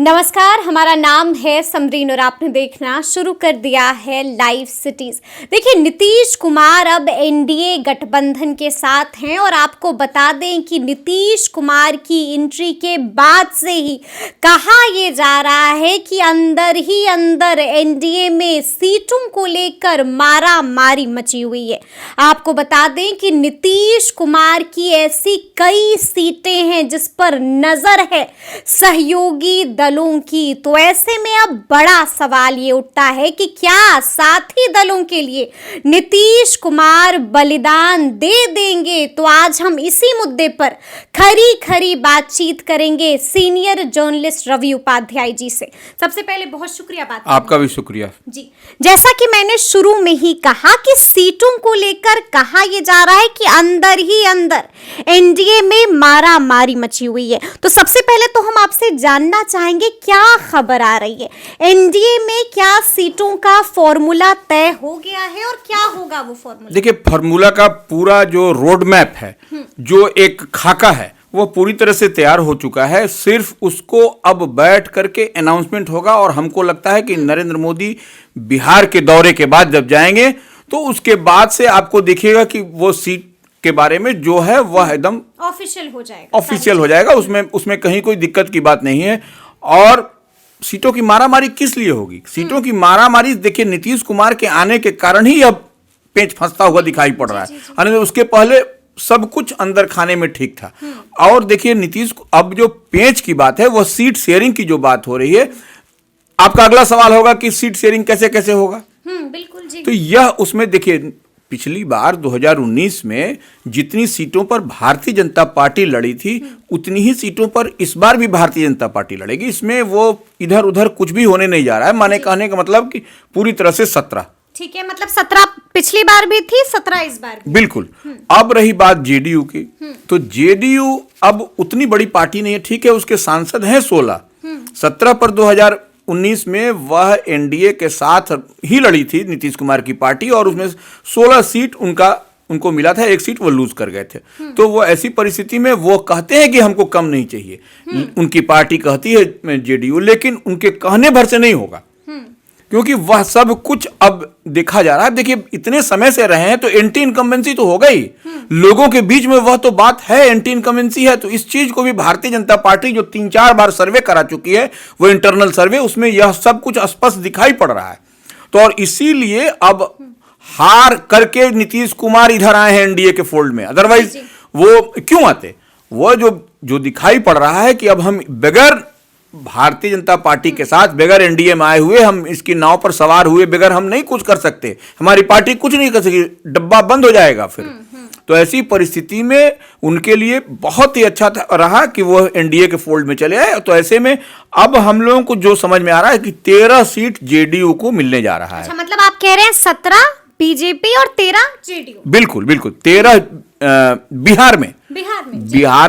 नमस्कार, हमारा नाम है समरीन और आपने देखना शुरू कर दिया है लाइव सिटीज। देखिए, नीतीश कुमार अब एनडीए गठबंधन के साथ हैं और आपको बता दें कि नीतीश कुमार की एंट्री के बाद से ही कहा यह जा रहा है कि अंदर ही अंदर एनडीए में सीटों को लेकर मारा मारी मची हुई है। आपको बता दें कि नीतीश कुमार की ऐसी कई सीटें हैं जिस पर नजर है सहयोगी दलों की। तो ऐसे में अब बड़ा सवाल ये उठता है कि क्या साथी दलों के लिए नीतीश कुमार बलिदान दे देंगे। तो आज हम इसी मुद्दे पर खरी खरी बातचीत करेंगे सीनियर जर्नलिस्ट रवि उपाध्याय जी से। सबसे पहले बहुत शुक्रिया बात आपका भी शुक्रिया जी। जैसा कि मैंने शुरू में ही कहा कि सीटों को लेकर कहा यह जा रहा है कि अंदर ही अंदर एनडीए में मारा मारी मची हुई है। तो सबसे पहले तो हम आपसे जानना चाहेंगे क्या खबर आ रही है, एनडीए में क्या सीटों का फॉर्मूला तय हो गया है और क्या होगा वो फॉर्मूला? देखिए, फॉर्मूला का पूरा जो रोड मैप है, जो एक खाका है, वो पूरी तरह से तैयार हो चुका है। सिर्फ उसको अब बैठ करके अनाउंसमेंट होगा और हमको लगता है कि नरेंद्र मोदी बिहार के दौरे के बाद जब जाएंगे तो उसके बाद से आपको दिखेगा कि वो सीट के बारे में जो है वह एकदम ऑफिशियल हो जाएगा। उसमें कहीं कोई दिक्कत की बात नहीं है। और सीटों की मारामारी किस लिए होगी? सीटों की मारामारी देखिए, नीतीश कुमार के आने के कारण ही अब पेंच फंसता हुआ दिखाई पड़ रहा है। उसके पहले सब कुछ अंदर खाने में ठीक था। और देखिए, नीतीश अब जो पेंच की बात है वो सीट शेयरिंग की जो बात हो रही है। आपका अगला सवाल होगा कि सीट शेयरिंग कैसे कैसे होगा। बिल्कुल जी। तो यह उसमें देखिए, पिछली बार 2019 में जितनी सीटों पर भारतीय जनता पार्टी लड़ी थी उतनी ही सीटों पर इस बार भी भारतीय जनता पार्टी लड़ेगी। इसमें वो इधर उधर कुछ भी होने नहीं जा रहा है। माने कहने का मतलब कि पूरी तरह से 17। ठीक है, मतलब 17 पिछली बार भी थी, 17 इस बार भी। बिल्कुल। अब रही बात जेडीयू की, तो जेडीयू अब उतनी बड़ी पार्टी नहीं है। ठीक है, उसके सांसद हैं 16। 17 पर 2019 में वह एनडीए के साथ ही लड़ी थी नीतीश कुमार की पार्टी और उसमें 16 सीट उनको मिला था, एक सीट वो लूज कर गए थे। तो वो ऐसी परिस्थिति में वो कहते हैं कि हमको कम नहीं चाहिए। उनकी पार्टी कहती है जेडीयू, लेकिन उनके कहने भर से नहीं होगा, क्योंकि वह सब कुछ अब देखा जा रहा है। देखिए, इतने समय से रहे हैं तो एंटी इनकम्बेंसी तो होगा ही। लोगों के बीच में वह तो बात है, एंटी इनकम्बेंसी है। तो इस चीज को भी भारतीय जनता पार्टी जो 3-4 बार सर्वे करा चुकी है, वो इंटरनल सर्वे, उसमें यह सब कुछ स्पष्ट दिखाई पड़ रहा है। तो और इसीलिए अब हार करके नीतीश कुमार इधर आए हैं एनडीए के फोल्ड में। अदरवाइज वो क्यों आते? वो जो दिखाई पड़ रहा है कि अब हम बगैर भारतीय जनता पार्टी के साथ, बगैर एनडीए में आए हुए, हम इसकी नाव पर सवार हुए बगैर हम नहीं कुछ कर सकते। हमारी पार्टी कुछ नहीं कर सकेगी, डब्बा बंद हो जाएगा फिर। तो ऐसी परिस्थिति में उनके लिए बहुत ही अच्छा रहा कि वो एनडीए के फोल्ड में चले आए। तो ऐसे में अब हम लोगों को जो समझ में आ रहा है कि 13 सीट जेडीयू को मिलने जा रहा है। अच्छा, मतलब आप कह रहे हैं 17 बीजेपी और 13 जेडीयू? बिल्कुल बिल्कुल, 13 बिहार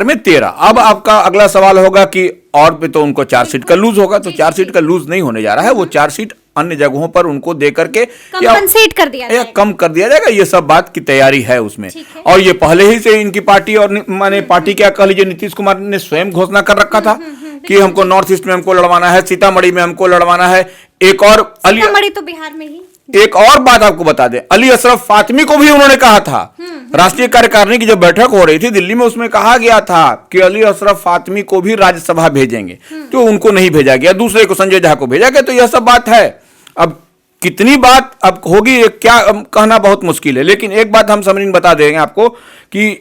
में 13। अब आपका अगला सवाल होगा कि और पे तो उनको 4 सीट का लूज होगा। तो 4 सीट का लूज नहीं होने जा रहा है। वो 4 सीट अन्य जगहों पर उनको दे करके कंपनसेट कर दिया जाएगा, कम कर दिया जाएगा। ये सब बात की तैयारी है उसमें। और ये पहले ही से इनकी पार्टी और माने पार्टी क्या कह लीजिए, नीतीश कुमार ने स्वयं घोषणा कर रखा था कि हमको नॉर्थ ईस्ट में हमको लड़वाना है, सीतामढ़ी में हमको लड़वाना है। एक और सीतामढ़ी तो बिहार में ही। एक और बात आपको बता दें, अली अशरफ फातमी को भी उन्होंने कहा था। राष्ट्रीय कार्यकारिणी की जब बैठक हो रही थी दिल्ली में, उसमें कहा गया था कि अली अशरफ फातमी को भी राज्यसभा भेजेंगे। तो उनको नहीं भेजा गया, दूसरे को, संजय झा को भेजा गया। तो यह सब बात है। अब कितनी बात अब होगी क्या कहना बहुत मुश्किल है। लेकिन एक बात हम समरीन बता देंगे आपको कि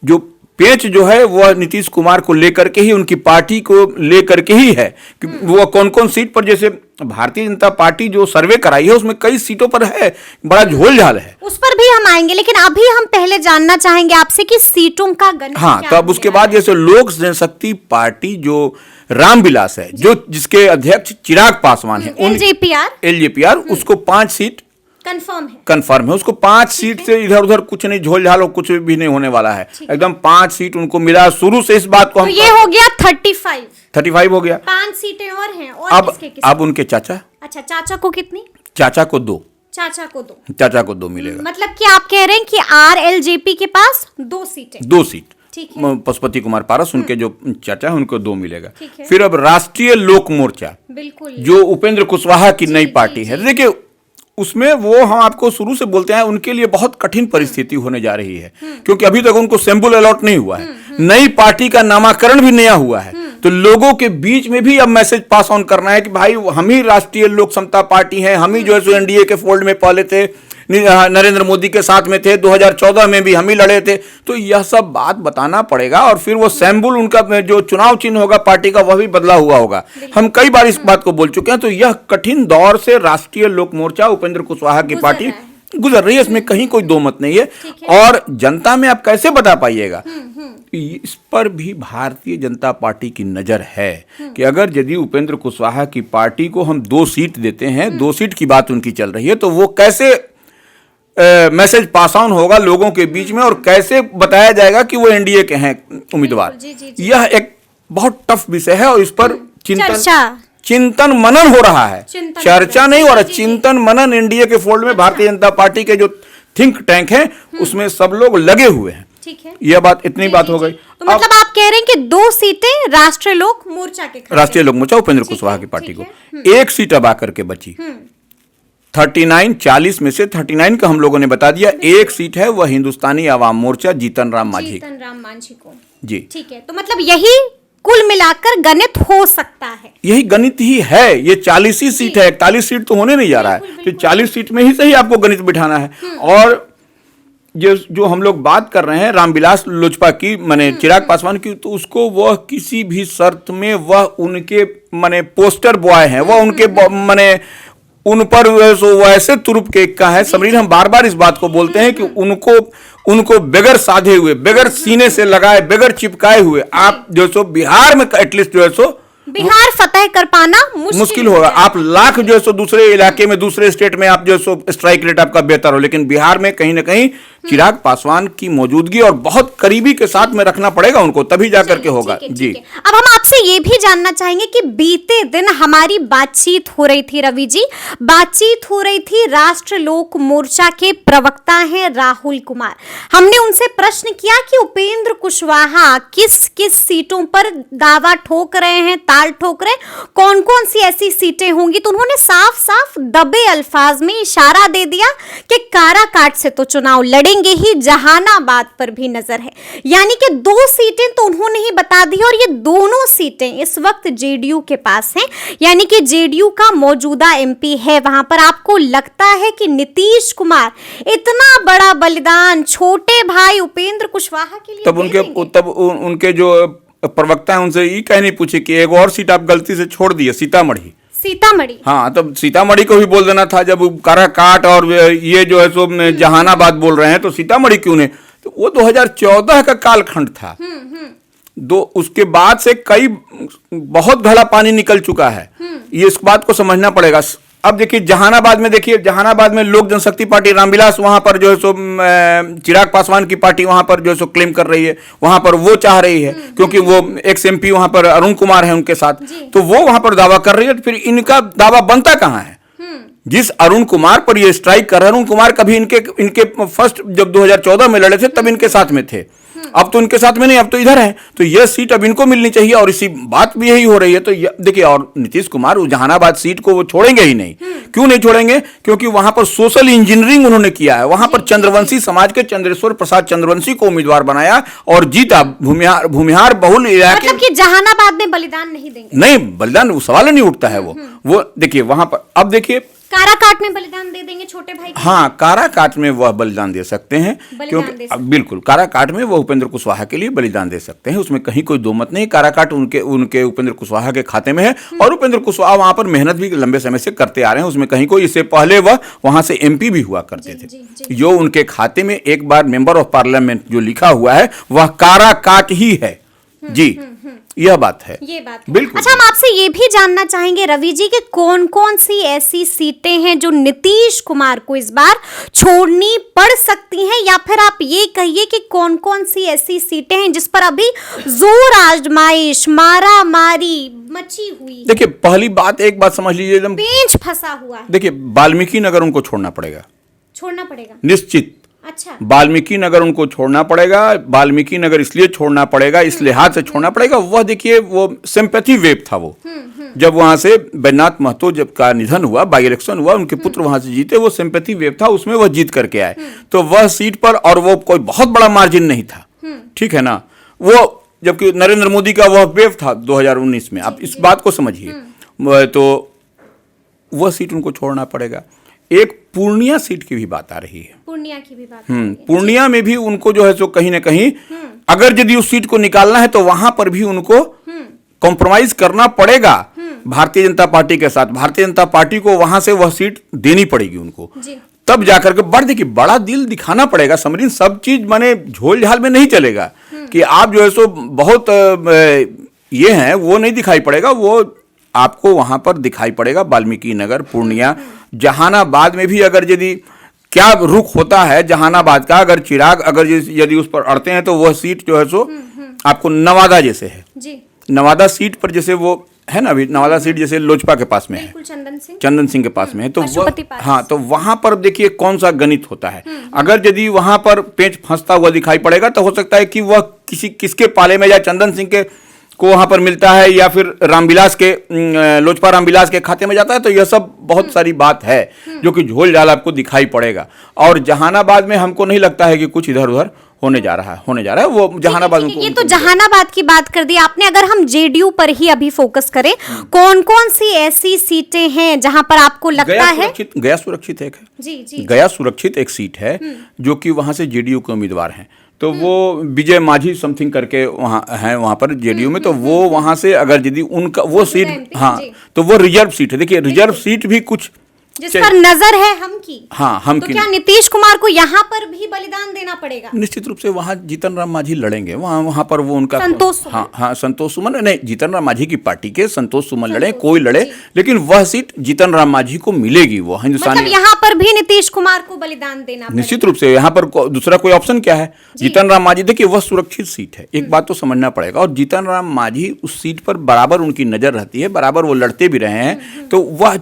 जो पेच जो है वह नीतीश कुमार को लेकर के ही, उनकी पार्टी को लेकर के ही है कि वो कौन कौन सीट पर, जैसे भारतीय जनता पार्टी जो सर्वे कराई है उसमें कई सीटों पर है, बड़ा झोल झाल है। उस पर भी हम आएंगे, लेकिन अभी हम पहले जानना चाहेंगे आपसे कि सीटों का गणना। हाँ, तो अब उसके बाद जैसे लोक जनशक्ति पार्टी जो रामविलास है, जो जिसके अध्यक्ष चिराग पासवान है, एलजेपीआर, उसको 5 सीट कंफर्म है। उसको 5 सीट से इधर उधर कुछ नहीं, झोल झाल कुछ भी नहीं होने वाला है। एकदम 5 सीट उनको मिला। शुरू से इस बात को हम, तो ये हो गया 35 हो गया। 5 सीटें और हैं। और अब उनके चाचा। अच्छा, चाचा को कितनी? चाचा को 2। चाचा को 2 मिलेगा। मतलब कि आप कह रहे हैं कि आरएलजेपी के पास 2 सीटें। 2 सीट ठीक है। पशुपति कुमार पारस उनके जो चाचा है उनको 2 मिलेगा। ठीक है। फिर अब राष्ट्रीय लोक मोर्चा बिल्कुल, जो उपेंद्र कुशवाहा की नई पार्टी है, देखिए उसमें वो हम आपको शुरू से बोलते हैं उनके लिए बहुत कठिन परिस्थिति होने जा रही है, क्योंकि अभी तक उनको सैंपल अलॉट नहीं हुआ है, नई पार्टी का नामकरण भी नया हुआ है, तो लोगों के बीच में भी अब मैसेज पास ऑन करना है कि भाई हम ही राष्ट्रीय लोक समता पार्टी हैं, हम ही जो है सो एनडीए के फोल्ड में पहले थे, नरेंद्र मोदी के साथ में थे, 2014 में भी हम ही लड़े थे, तो यह सब बात बताना पड़ेगा। और फिर वो सैम्बुल उनका जो चुनाव चिन्ह होगा पार्टी का वह भी बदला हुआ होगा। हम कई बार इस बात को बोल चुके हैं। तो यह कठिन दौर से राष्ट्रीय लोक मोर्चा उपेंद्र कुशवाहा की पार्टी गुजर रही है, इसमें कहीं कोई दो मत नहीं है। और जनता में आप कैसे बता पाइएगा, इस पर भी भारतीय जनता पार्टी की नजर है कि अगर यदि उपेंद्र कुशवाहा की पार्टी को हम 2 सीट देते हैं, 2 सीट की बात उनकी चल रही है, तो वो कैसे मैसेज पास ऑन होगा लोगों के बीच में और कैसे बताया जाएगा कि वो एनडीए के हैं उम्मीदवार। यह एक बहुत टफ विषय है और इस पर चिंतन मनन हो रहा है, चर्चा नहीं हो रहा, चिंतन मनन। एनडीए के फोल्ड में भारतीय जनता पार्टी के जो थिंक टैंक हैं उसमें सब लोग लगे हुए हैं। ठीक है, यह बात इतनी बात हो गई। तो मतलब आप कह रहे हैं कि 2 सीटें राष्ट्रीय लोक मोर्चा के, राष्ट्रीय लोक मोर्चा उपेंद्र कुशवाहा की पार्टी को 1 सीट अब आकर के बची। 39-40 में से 39 का हम लोगों ने बता दिया, 1 सीट है वह हिंदुस्तानी आवाम मोर्चा जीतन राम मांझी को जी। ठीक है, तो मतलब यही कुल मिलाकर गणित हो सकता है, यही गणित ही है। ये 40 ही सीट है, 41 सीट तो होने नहीं जा रहा है, तो 40 सीट में ही सही आपको गणित बिठाना है। और जो हम लोग बात कर रहे हैं रामविलास लोजपा की, माने चिराग पासवान की, तो उसको वह किसी भी शर्त में वह उनके माने पोस्टर बॉय हैं, वह उनके माने उन पर वैसे तुरुप केक का है। समरीन, हम बार बार इस बात को बोलते हैं कि उनको बगैर साधे हुए, बगैर सीने से लगाए, बगैर चिपकाए हुए आप जो सो बिहार में एटलीस्ट जो है सो बिहार फतेह कर पाना मुश्किल होगा। आप लाख जो है सो दूसरे इलाके में, दूसरे स्टेट में आप जो है सो स्ट्राइक रेट आपका बेहतर हो, लेकिन बिहार में कहीं ना कहीं चिराग पासवान की मौजूदगी और बहुत करीबी के साथ में रखना पड़ेगा उनको, तभी जाकर के होगा जी। अब हम आपसे ये भी जानना चाहेंगे कि बीते दिन हमारी बातचीत हो रही थी, रवि जी, बातचीत हो रही थी राष्ट्र लोक मोर्चा के प्रवक्ता हैं राहुल कुमार। हमने उनसे प्रश्न किया कि उपेंद्र कुशवाहा किस किस सीटों पर दावा ठोक रहे हैं, ताल ठोक रहे, कौन कौन सी ऐसी सीटें होंगी, तो उन्होंने साफ साफ दबे अल्फाज में इशारा दे दिया कि काराकाट से तो चुनाव लड़ेंगे ही, जहानाबाद पर भी नजर है। यानी कि 2 सीटें तो उन्होंने ही बता दी और ये दोनों सीटें इस वक्त जेडीयू के पास हैं, यानी कि जेडीयू का मौजूदा एमपी है वहां पर। आपको लगता है कि नीतीश कुमार इतना बड़ा बलिदान छोटे भाई उपेंद्र कुशवाहा के लिए तब उनके जो प्रवक्ता है उनसे ये कह नहीं पूछे कि एक और सीट आप गलती से छोड़ दिए, सीतामढ़ी। हाँ, तब सीतामढ़ी को भी बोल देना था। जब काराकाट और ये जो है सो जहानाबाद बोल रहे हैं तो सीतामढ़ी क्यों नहीं, तो वो 2014 का कालखंड था। उसके बाद से कई बहुत घड़ा पानी निकल चुका है, ये इस बात को समझना पड़ेगा। अब देखिए जहानाबाद में, देखिए जहानाबाद में लोक जनशक्ति पार्टी रामविलास वहां पर जो है सो चिराग पासवान की पार्टी वहां पर जो है सो क्लेम कर रही है, वहां पर वो चाह रही है क्योंकि वो एक्स एमपी वहां पर अरुण कुमार है उनके साथ, तो वो वहां पर दावा कर रही है। तो फिर इनका दावा बनता कहां है? जिस अरुण कुमार पर ये स्ट्राइक कर रहे हैं, अरुण कुमार कभी इनके फर्स्ट जब 2014 में लड़े थे तब इनके साथ में थे, अब तो इनके साथ में नहीं, अब तो इधर है। तो यह सीट अब इनको मिलनी चाहिए और इसी बात भी यही हो रही है। तो देखिए, और नीतीश कुमार जहानाबाद सीट को वो छोड़ेंगे ही नहीं। क्यों नहीं छोड़ेंगे? क्योंकि वहां पर सोशल इंजीनियरिंग उन्होंने किया है, वहां पर चंद्रवंशी समाज के चंद्रेश्वर प्रसाद चंद्रवंशी को उम्मीदवार बनाया और जीता। भूमिहार बहुल इलाके, मतलब कि जहानाबाद में बलिदान नहीं देंगे। नहीं, बलिदान सवाल नहीं उठता है। वो देखिए वहां पर, अब देखिए काराकाट में बलिदान दे देंगे छोटे भाई। हाँ, काराकाट में वह बलिदान दे सकते हैं, क्योंकि बिल्कुल काराकाट में वह उपेंद्र कुशवाहा के लिए बलिदान दे सकते हैं, उसमें कहीं कोई दो मत नहीं। काराकाट उनके उपेंद्र कुशवाहा के खाते में है और उपेंद्र कुशवाहा वहां पर मेहनत भी लंबे समय से करते आ रहे हैं, उसमें कहीं कोई, इससे पहले वह वहां से एमपी भी हुआ करते थे। जो उनके खाते में एक बार मेंबर ऑफ पार्लियामेंट जो लिखा हुआ है वह काराकाट ही है जी। यह बात है, ये बात है। बिल्कुल। अच्छा, हम आपसे ये भी जानना चाहेंगे रवि जी कि कौन कौन सी ऐसी सीटें हैं जो नीतीश कुमार को इस बार छोड़नी पड़ सकती हैं, या फिर आप ये कहिए कि कौन कौन सी ऐसी सीटें हैं जिस पर अभी जोर आजमाइश, मारा मारी मची हुई। देखिए, पहली बात, एक बात समझ लीजिए, एकदम पेंच फंसा हुआ है। देखिए, वाल्मीकि नगर उनको छोड़ना पड़ेगा निश्चित। अच्छा। वाल्मीकि नगर उनको छोड़ना पड़ेगा। वाल्मीकि नगर इसलिए छोड़ना पड़ेगा, इस लिहाज से छोड़ना पड़ेगा, वह देखिए वो सिंपैथी वेव था वो। जब वहां से बैजनाथ महतो जब का निधन हुआ, बाई इलेक्शन हुआ, उनके पुत्र वहां से जीते, वो सिंपैथी वेव था, उसमें वह जीत करके आए। तो वह सीट पर, और वो कोई बहुत बड़ा मार्जिन नहीं था, ठीक है ना, वो जबकि नरेंद्र मोदी का वह वेव था 2019 में। आप इस बात को समझिए। तो वह सीट उनको छोड़ना पड़ेगा। एक पूर्णिया सीट की भी बात आ रही है। पूर्णिया की भी बात आ रही है। पूर्णिया में भी उनको जो है सो कहीं ना कहीं अगर यदि उस सीट को निकालना है तो वहां पर भी उनको कॉम्प्रोमाइज करना पड़ेगा भारतीय जनता पार्टी के साथ। भारतीय जनता पार्टी को वहां से वह सीट देनी पड़ेगी उनको, तब जाकर के देखिए बड़ा दिल दिखाना पड़ेगा समरीन। सब चीज माने झोल झाल में नहीं चलेगा कि आप जो है सो बहुत ये हैं, वो नहीं दिखाई पड़ेगा। वो आपको वहां पर दिखाई पड़ेगा वाल्मीकि नगर, पूर्णिया, जहानाबाद में भी अगर यदि क्या रुख होता है जहानाबाद का, अगर चिराग अगर यदि उस पर अड़ते हैं तो वह सीट जो है सो आपको नवादा जैसे है जी। नवादा सीट पर जैसे वो है ना, अभी नवादा सीट जैसे लोजपा के पास में है, चंदन सिंह के पास में है, तो वह हाँ, तो वहां पर देखिए कौन सा गणित होता है। अगर यदि वहां पर पेंच फंसता हुआ दिखाई पड़ेगा तो हो सकता है कि वह किसके पाले में, या चंदन सिंह के को वहां पर मिलता है, या फिर रामविलास के लोजपा रामविलास के खाते में जाता है। तो यह सब बहुत सारी बात है जो कि झोल झाल आपको दिखाई पड़ेगा। और जहानाबाद में हमको नहीं लगता है कि कुछ इधर उधर होने जा रहा है वो जहानाबाद। ये तो जहानाबाद की बात कर दी आपने। अगर हम जेडीयू पर ही अभी फोकस करें, कौन कौन सी ऐसी सीटें हैं जहां पर आपको लगता है? गया सुरक्षित एक है जी। गया सुरक्षित एक सीट है जो कि वहां से जेडीयू के उम्मीदवार हैं। तो वो विजय माझी समथिंग करके वहाँ है, वहाँ पर जेडीयू में। तो वो वहाँ से अगर यदि उनका वो सीट, हाँ, तो वो रिजर्व सीट है। देखिए रिजर्व सीट भी कुछ जिस पर नजर है हम की। हाँ, हम तो की। क्या नीतीश कुमार को यहाँ पर भी बलिदान देना पड़ेगा? निश्चित रूप से वहाँ जीतन राम मांझी लड़ेंगे। वहाँ पर वो उनका संतोष सुमन नहीं, जीतन राम मांझी की पार्टी के संतोष सुमन लड़े, कोई लड़े, लेकिन वह सीट जीतन राम मांझी को मिलेगी। वो हिंदुस्तानी, मतलब यहाँ पर भी नीतीश कुमार को बलिदान देना निश्चित रूप से। यहाँ पर दूसरा कोई ऑप्शन क्या है? जीतन राम मांझी, देखिए वह सुरक्षित सीट है, एक बात तो समझना पड़ेगा। और जीतन राम मांझी उस सीट पर बराबर उनकी नजर रहती है, बराबर वो लड़ते भी रहे हैं। तो वह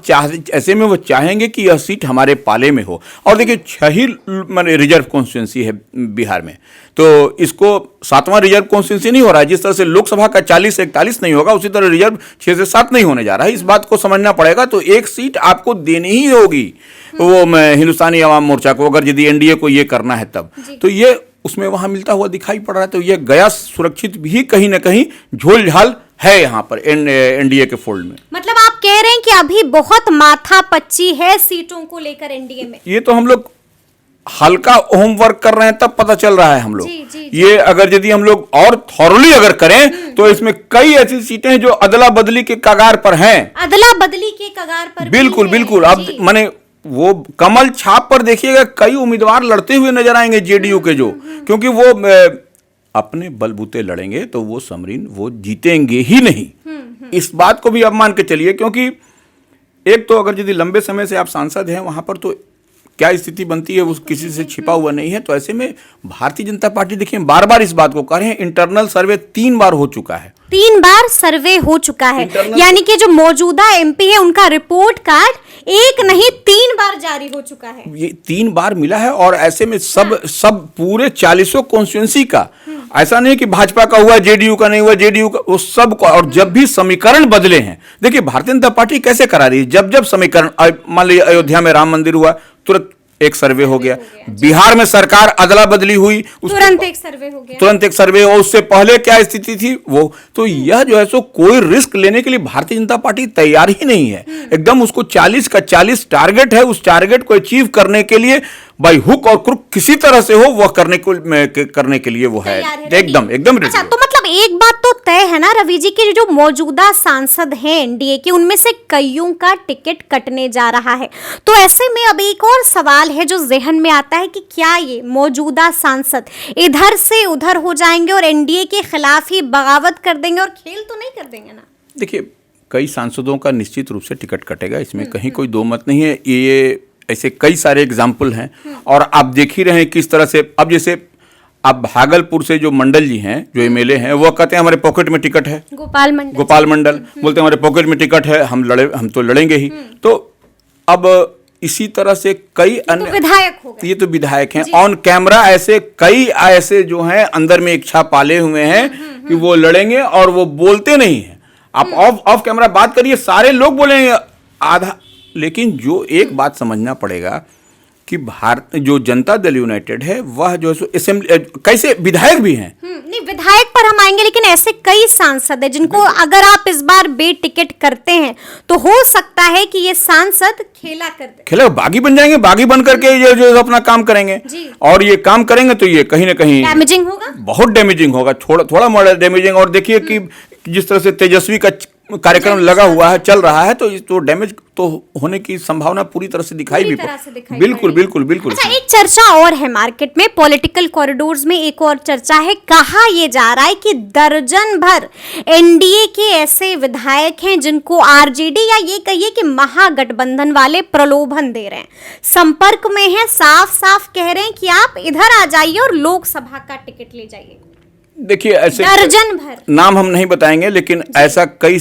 ऐसे में वो चाहेंगे कि यह सीट हमारे पाले में हो। और देखिए 6 ही रिजर्व कॉन्स्टिट्यूंसी है बिहार में, तो इसको 7वां रिजर्व कॉन्स्टिट्यूंसी नहीं हो रहा है। जिस तरह से लोकसभा का 40 से 41 नहीं होगा, उसी तरह रिजर्व 6 से 7 नहीं होने जा रहा है। इस बात को समझना पड़ेगा। तो एक सीट आपको देनी ही होगी वो हिंदुस्तानी अवाम मोर्चा को, अगर यदि एनडीए को ये करना है तब। तो ये उसमें वहां मिलता हुआ दिखाई पड़ रहा है। तो ये गया सुरक्षित भी कहीं ना कहीं झोल झाल है यहाँ पर एनडीए के फोल्ड में। मतलब आप कह रहे हैं कि अभी बहुत माथापच्ची है सीटों को लेकर एनडीए में? ये तो हम लोग हल्का होमवर्क कर रहे हैं तब पता चल रहा है हम लोग। ये अगर यदि हम लोग और थॉरली अगर करें तो इसमें कई ऐसी सीटें हैं जो अदला बदली के कगार पर हैं। अदला बदली के कगार पर बिल्कुल बिल्कुल। अब माने वो कमल छाप पर देखिएगा कई उम्मीदवार लड़ते हुए नजर आएंगे जेडीयू के, जो क्योंकि वो अपने बलबूते लड़ेंगे तो वो समरीन वो जीतेंगे ही नहीं। इस बात को भी अब मान के चलिए, क्योंकि एक तो अगर यदि लंबे समय से आप सांसद हैं वहां पर, तो क्या स्थिति बनती है वो किसी से छिपा हुआ नहीं है। तो ऐसे में भारतीय जनता पार्टी, देखिए बार बार इस बात को कह रहे हैं, इंटरनल सर्वे 3 बार हो चुका है। 3 बार सर्वे हो चुका है, यानी कि जो मौजूदा एमपी है उनका रिपोर्ट कार्ड 1 नहीं 3 बार जारी हो चुका है। ये 3 बार मिला है। और ऐसे में सब पूरे 40 कॉन्स्टिट्यूंसी का, ऐसा नहीं कि भाजपा का हुआ जेडीयू का नहीं हुआ, जेडीयू का, वो सब का। और जब भी समीकरण बदले हैं, देखिए भारतीय जनता पार्टी कैसे करा रही है, जब समीकरण, मान लीजिए अयोध्या में राम मंदिर हुआ, तुरंत एक सर्वे हो गया। बिहार में सरकार अदला बदली हुई, तुरंत एक सर्वे हो गया, तुरंत एक सर्वे। और उससे पहले क्या स्थिति थी वो। तो यह जो है सो कोई रिस्क लेने के लिए भारतीय जनता पार्टी तैयार ही नहीं है एकदम। उसको 40 का 40 टारगेट है। उस टारगेट को अचीव करने के लिए बाई हुक और क्रुक किसी तरह से हो वह करने के लिए वो है एकदम। अच्छा, तो मतलब एक बात तो तय है ना रवि जी की, जो मौजूदा सांसद हैं एनडीए के, उनमें से कईयों का टिकट कटने जा रहा है। तो ऐसे में अब एक और सवाल है जो जहन में आता है कि क्या ये मौजूदा सांसद इधर से उधर हो जाएंगे और एनडीए के खिलाफ ही बगावत कर देंगे और खेल तो नहीं कर देंगे ना? देखिए कई सांसदों का निश्चित रूप से टिकट कटेगा, इसमें कहीं कोई दो मत नहीं है। ये ऐसे कई सारे एग्जाम्पल हैं और आप देख ही रहे हैं किस तरह से। अब जैसे आप भागलपुर से जो मंडल जी हैं, जो एमएलए हैं, वो कहते हैं हमारे पॉकेट में टिकट है। गोपाल मंडल बोलते हैं हमारे पॉकेट में टिकट है, हम तो लड़ेंगे ही। तो अब इसी तरह से कई तो अन्य विधायक हो गए। ये तो विधायक हैं, ऑन कैमरा ऐसे कई ऐसे जो हैं अंदर में इच्छा पाले हुए हैं कि वो लड़ेंगे और वो बोलते नहीं हैं। आप ऑफ कैमरा बात करिए, सारे लोग बोलेंगे आधा। लेकिन जो एक बात समझना पड़ेगा कि भारत जो जनता दल यूनाइटेड है वह जो है सो असेंबली कैसे विधायक भी हैं। नहीं, विधायक पर हम आएंगे, लेकिन ऐसे कई सांसद हैं जिनको अगर आप इस बार बे टिकट करते हैं तो हो सकता है कि ये सांसद खेला कर दे, खेला बागी बन जाएंगे, बागी बन करके ये जो अपना काम करेंगे जी। और ये काम करेंगे तो ये कहीं ना कहीं डैमेजिंग होगा, बहुत डैमेजिंग होगा, थोड़ा मोड़ा डैमेजिंग। और देखिए कि जिस तरह से तेजस्वी का कार्यक्रम लगा हुआ है, चल रहा है, तो डैमेज तो होने की संभावना पूरी तरह से दिखाई भी बिल्कुल बिल्कुल बिल्कुल। अच्छा, एक चर्चा और है मार्केट में, पॉलिटिकल कॉरिडोर्स में एक और चर्चा है। कहा यह जा रहा है कि दर्जन भर एनडीए के ऐसे विधायक हैं जिनको आरजेडी या ये कहिए कि महागठबंधन वाले प्रलोभन दे रहे हैं, संपर्क में हैं, साफ साफ कह रहे हैं कि आप इधर आ जाइए और लोकसभा का टिकट ले जाइए। देखिए ऐसे दर्जन भर नाम हम नहीं बताएंगे, लेकिन ऐसा कई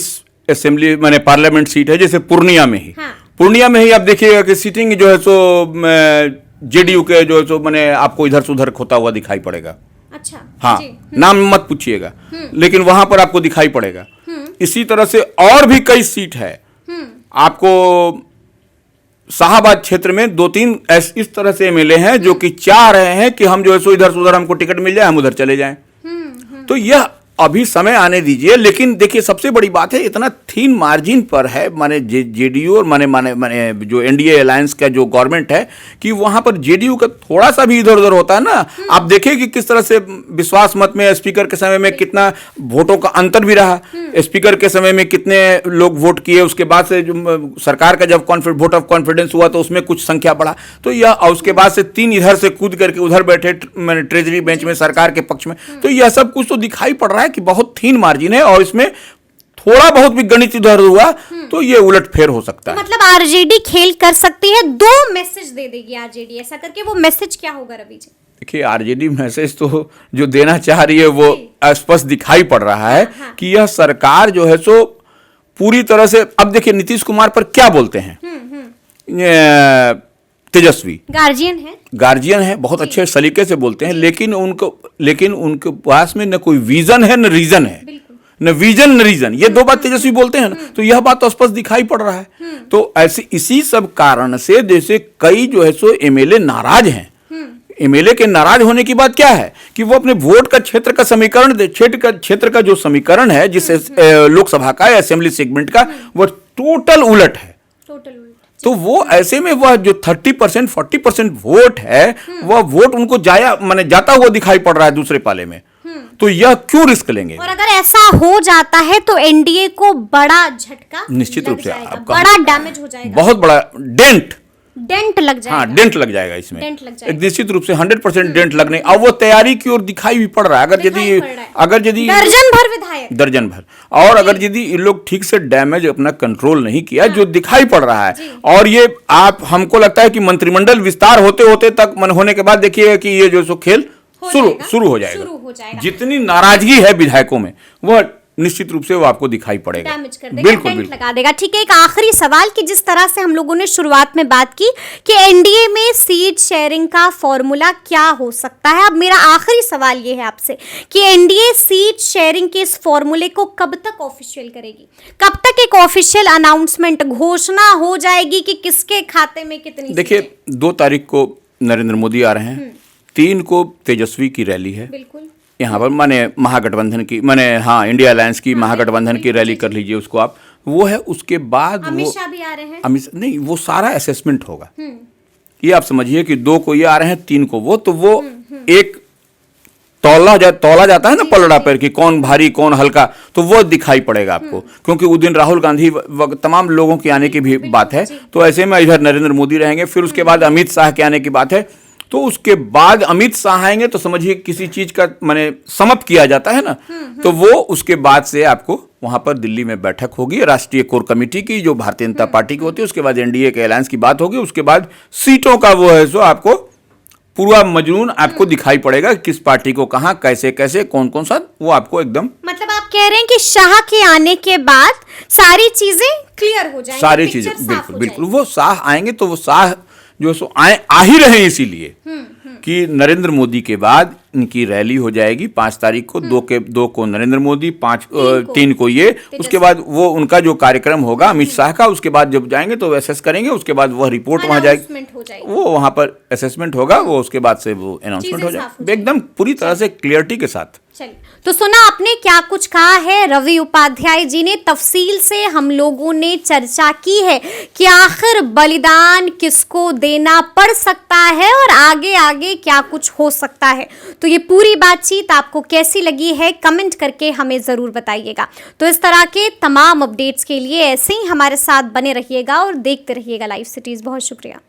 असेंबली माने पार्लियामेंट सीट है, जैसे पूर्णिया में ही पूर्णिया में ही आप देखिएगा कि सीटिंग जो है सो जेडीयू के जो है सो माने आपको इधर से उधर खोता हुआ दिखाई पड़ेगा। अच्छा, हाँ, नाम मत पूछिएगा, लेकिन वहां पर आपको दिखाई पड़ेगा। इसी तरह से और भी कई सीट है आपको। शाहबाद क्षेत्र में 2-3 इस तरह से एमएलए हैं जो कि चाह रहे हैं कि हम जो है सो इधर से उधर हमको टिकट मिल जाए, हम उधर चले जाएं। तो यह अभी समय आने दीजिए। लेकिन देखिए सबसे बड़ी बात है, इतना थीन मार्जिन पर है माने जेडीयू और माने जो एनडीए अलायंस का जो गवर्नमेंट है कि वहां पर जेडीयू का थोड़ा सा भी इधर उधर होता है ना, आप देखिए कि किस तरह से विश्वास मत में स्पीकर के समय में कितना वोटों का अंतर भी रहा, स्पीकर के समय में कितने लोग वोट किए, उसके बाद से जो सरकार का जब वोट ऑफ कॉन्फिडेंस हुआ तो उसमें कुछ संख्या बढ़ा। तो यह और उसके बाद से 3 इधर से कूद करके उधर बैठे ट्रेजरी बेंच में सरकार के पक्ष में। तो यह सब कुछ तो दिखाई पड़ रहा है कि बहुत थीन मार्जिन है और इसमें थोड़ा बहुत भी गणित इधर हुआ तो ये उलटफेर हो सकता है। मतलब आरजेडी खेल कर सकती है, 2 मैसेज दे देगी आरजेडी ऐसा करके। वो मैसेज क्या होगा रवि जी? देखिए आरजेडी मैसेज तो जो देना चाह रही है वो स्पष्ट दिखाई पड़ रहा है कि यह सरकार जो है सो पूरी तरह से, अब देखिए नीतीश कुमार पर क्या बोलते हैं, तेजस्वी गार्जियन है, बहुत अच्छे सलीके से बोलते हैं, लेकिन उनके पास में न कोई विजन है न रीजन है, न विजन न रीजन, ये 2 बात तेजस्वी बोलते हैं ना, तो यह बात तो स्पष्ट दिखाई पड़ रहा है। तो ऐसे इसी सब कारण से जैसे कई जो है सो एमएलए नाराज हैं। एमएलए के नाराज होने की बात क्या है कि वो अपने वोट का क्षेत्र का समीकरण क्षेत्र का जो समीकरण है जिस लोकसभा का या असेंबली सेगमेंट का, वो टोटल उलट है। तो वो ऐसे में वह जो 30% 40% वोट है, वह वोट उनको जाता हुआ दिखाई पड़ रहा है दूसरे पाले में। तो यह क्यों रिस्क लेंगे? और अगर ऐसा हो जाता है तो एनडीए को बड़ा झटका निश्चित रूप से आपका बड़ा डैमेज हो जाएगा, बहुत बड़ा डेंट लग जाएगा। हाँ, डेंट लग जाएगा इसमें, डेंट लग जाएगा निश्चित रूप से 100% डेंट लगने। अब वो तैयारी की ओर दिखाई भी पड़ रहा है। अगर यदि दर्जन भर विधायक और अगर यदि इन लोग ठीक से डैमेज अपना कंट्रोल नहीं किया, जो दिखाई पड़ रहा है, और ये आप हमको लगता है कि मंत्रिमंडल विस्तार होते होते तक होने के बाद देखिएगा कि ये जो सो खेल शुरू हो जाएगा। जितनी नाराजगी है विधायकों में वह निश्चित रूप से वो आपको दिखाई पड़ेगा, डैमेज कर देगा, बिल्कुल लगा देगा। ठीक है, एक आखिरी सवाल कि जिस तरह से हम लोगों ने शुरुआत में बात की कि एनडीए में सीट शेयरिंग का फॉर्मूला क्या हो सकता है, अब मेरा आखिरी सवाल ये है आपसे कि एनडीए सीट शेयरिंग के इस फॉर्मूले को कब तक ऑफिशियल करेगी? कब तक एक ऑफिशियल अनाउंसमेंट, घोषणा हो जाएगी कि किसके खाते में कितनी? देखिए 2 तारीख को नरेंद्र मोदी आ रहे हैं, 3 को तेजस्वी की रैली है, बिल्कुल यहाँ पर महागठबंधन की इंडिया अलायंस की महागठबंधन की रैली कर लीजिए उसको आप, वो है। उसके बाद अमित शाह भी आ रहे हैं, नहीं, वो सारा असेसमेंट होगा। ये आप समझिए कि 2 को ये आ रहे हैं, 3 को वो, तो वो एक तौला जाता है ना पलड़ा पर कि कौन भारी कौन हल्का, तो वो दिखाई पड़ेगा आपको, क्योंकि उस दिन राहुल गांधी तमाम लोगों के आने की भी बात है। तो ऐसे में इधर नरेंद्र मोदी रहेंगे, फिर उसके बाद अमित शाह के आने की बात है। तो उसके बाद अमित शाह आएंगे तो समझिए किसी चीज का समाप्त किया जाता है ना, तो वो उसके बाद से आपको वहां पर दिल्ली में बैठक होगी राष्ट्रीय कोर कमेटी की, जो भारतीय जनता पार्टी की होती है। उसके बाद एनडीए के अलायंस की बात होगी, उसके बाद सीटों का वो है सो आपको पूरा मजनून आपको दिखाई पड़ेगा, किस पार्टी को कहाँ कैसे कैसे कौन कौन सा, वो आपको एकदम, मतलब आप कह रहे हैं कि शाह के आने के बाद सारी चीजें क्लियर हो जाएंगी, सारी पिक्चर चीजें साफ बिल्कुल हो बिल्कुल, जाएगी। वो शाह आएंगे तो वो शाह जो सो आ ही रहे हैं इसीलिए कि नरेंद्र मोदी के बाद इनकी रैली हो जाएगी 5 तारीख को, 2 को नरेंद्र मोदी, 3 को ये, उसके बाद वो उनका जो कार्यक्रम होगा अमित शाह का, उसके बाद जब जाएंगे तो असेस करेंगे, उसके बाद वह रिपोर्ट वहां जाएगी, Announcement हो जाएगी। वो वहां पर असेसमेंट होगा, वो उसके बाद से वो अनाउंसमेंट हो चीजें साफ हो जाएगी एकदम पूरी तरह से क्लियरिटी के साथ। चलिए, तो सुना आपने क्या कुछ कहा है रवि उपाध्याय जी ने, तफसील से हम लोगों ने चर्चा की है कि आखिर बलिदान किसको देना पड़ सकता है और आगे आगे क्या कुछ हो सकता है। तो ये पूरी बातचीत आपको कैसी लगी है कमेंट करके हमें ज़रूर बताइएगा। तो इस तरह के तमाम अपडेट्स के लिए ऐसे ही हमारे साथ बने रहिएगा और देखते रहिएगा लाइव सिटीज़। बहुत शुक्रिया।